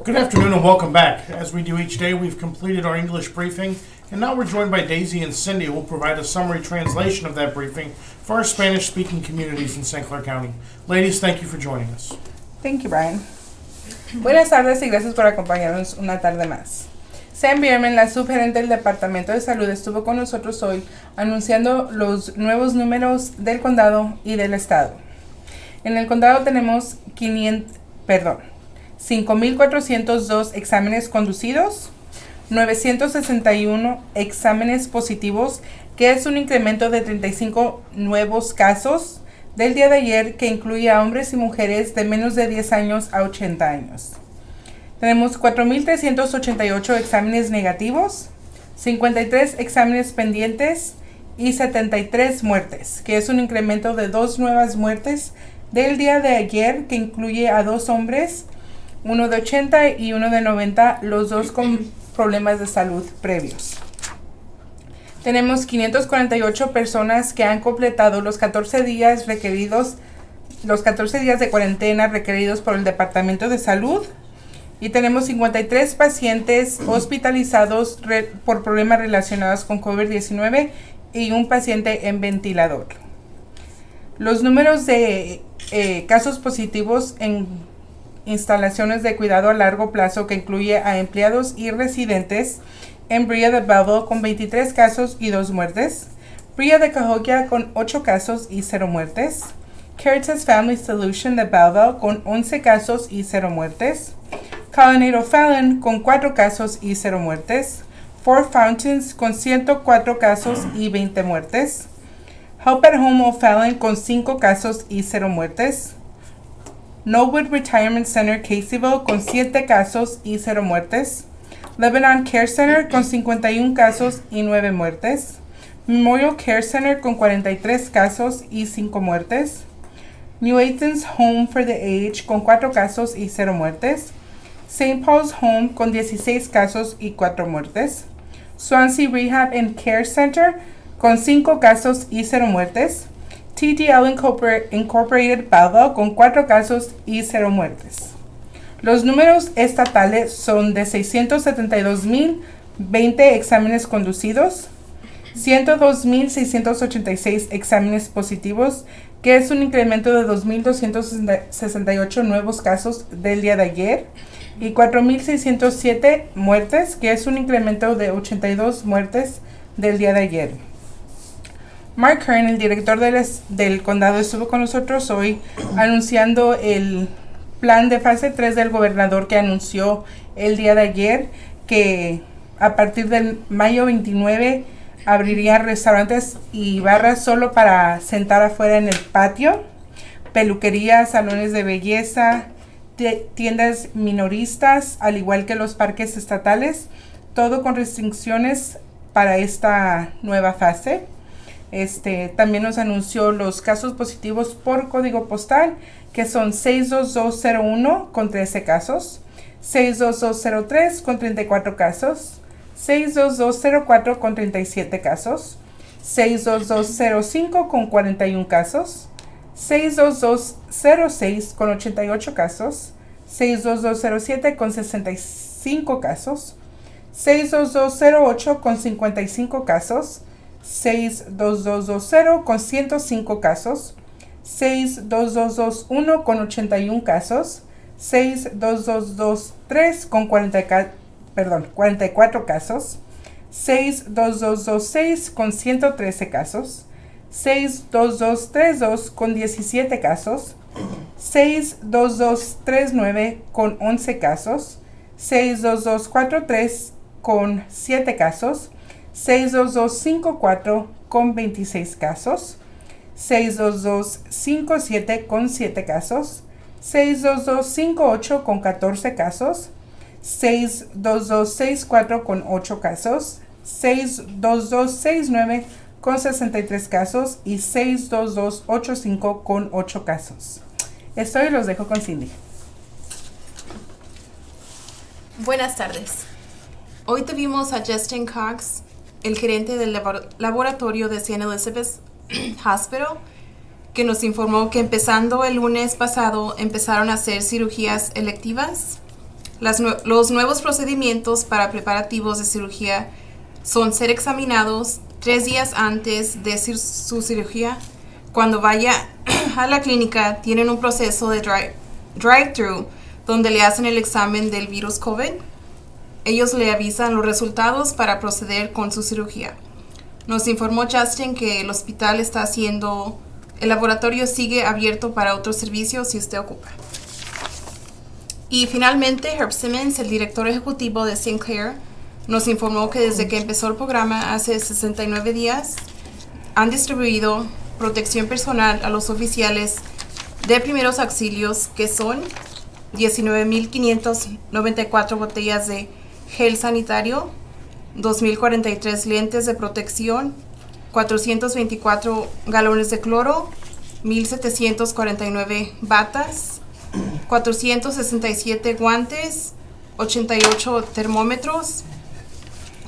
Good afternoon and welcome back. As we do each day, we've completed our English briefing, and now we're joined by Daisy and Cindy, who will provide a summary translation of that briefing for our Spanish-speaking communities in St. Clair County. Ladies, thank you for joining us. Thank you, Brian. Buenas tardes y gracias por acompañarnos una tarde más. Sam Bierman, la subgerente del Departamento de Salud, estuvo con nosotros hoy anunciando los nuevos números del condado y del estado. En el condado tenemos 5,402 exámenes conducidos, 961 exámenes positivos, que es un incremento de 35 nuevos casos del día de ayer, que incluye a hombres y mujeres de menos de 10 años a 80 años. Tenemos 4,388 exámenes negativos, 53 exámenes pendientes y 73 muertes, que es un incremento de 2 nuevas muertes del día de ayer, que incluye a 2 hombres, uno de 80 y uno de 90, los dos con problemas de salud previos. Tenemos 548 personas que han completado los 14 días requeridos, los 14 días de cuarentena requeridos por el Departamento de Salud. Y tenemos 53 pacientes hospitalizados por problemas relacionados con COVID-19 y un paciente en ventilador. Los números de casos positivos en instalaciones de cuidado a largo plazo, que incluye a empleados y residentes en Brea de Belleville con 23 casos y 2 muertes, Brea de Cahokia con 8 casos y 0 muertes, Caritas Family Solution de Belleville con 11 casos y 0 muertes, Colonnade O'Fallon con 4 casos y 0 muertes, Four Fountains con 104 casos y 20 muertes, Help at Home O'Fallon con 5 casos y 0 muertes, Knollwood Retirement Center Caseyville con 7 casos y 0 muertes, Lebanon Care Center con 51 casos y 9 muertes, Memorial Care Center con 43 casos y 5 muertes, New Athens Home for the Aged con 4 casos y 0 muertes, St. Paul's Home con 16 casos y 4 muertes, Swansea Rehab and Care Center con 5 casos y 0 muertes, TDL Incorporated Belleville con 4 casos y 0 muertes. Los números estatales son de 672,020 exámenes conducidos, 102,686 exámenes positivos, que es un incremento de 2,268 nuevos casos del día de ayer, y 4,607 muertes, que es un incremento de 82 muertes del día de ayer. Mark Kern, el director del condado, estuvo con nosotros hoy anunciando el plan de fase 3 del gobernador, que anunció el día de ayer que a partir del mayo 29 abriría restaurantes y barras solo para sentar afuera en el patio, peluquerías, salones de belleza, tiendas minoristas, al igual que los parques estatales, todo con restricciones para esta nueva fase. También nos anunció los casos positivos por código postal, que son 62201 con 13 casos, 62203 con 34 casos, 62204 con 37 casos, 62205 con 41 casos, 62206 con 88 casos, 62207 con 65 casos, 62208 con 55 casos, 62220 con 105 casos, 62221 con 81 casos, 62223 con 44 casos, 62226 con 113 casos, 62232 con 17 casos, 62239 con 11 casos, 62243 con 7 casos, 62254 con 26 casos, 62257 con 7 casos, 62258 con 14 casos, 62264 con 8 casos, 62269 con 63 casos y 62285 con 8 casos. Esto y los dejo con Cindy. Buenas tardes. Hoy tuvimos a Justin Cox, el gerente del laboratorio de St. Elizabeth Hospital, que nos informó que empezando el lunes pasado empezaron a hacer cirugías electivas Los nuevos procedimientos para preparativos de cirugía son ser examinados 3 días antes de su cirugía. Cuando vaya a la clínica, tienen un proceso de drive-thru donde le hacen el examen del virus COVID. Ellos le avisan los resultados para proceder con su cirugía. Nos informó Justin que el hospital está haciendo, el laboratorio sigue abierto para otros servicios si usted ocupa. Y finalmente, Herb Simmons, el director ejecutivo de Clair, nos informó que desde que empezó el programa hace 69 días, han distribuido protección personal a los oficiales de primeros auxilios, que son 19.594 botellas de gel sanitario, 2.043 lentes de protección, 424 galones de cloro, 1.749 batas, 467 guantes, 88 termómetros,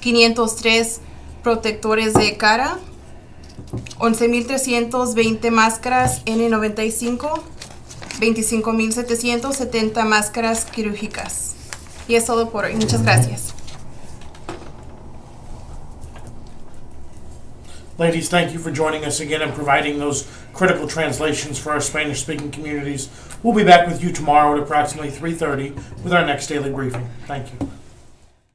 503 protectores de cara, 11.320 máscaras N95, 25.770 máscaras quirúrgicas. Y es todo por hoy. Muchas gracias. Ladies, thank you for joining us again and providing those critical translations for our Spanish-speaking communities. We'll be back with you tomorrow at approximately 3:30 with our next daily briefing. Thank you.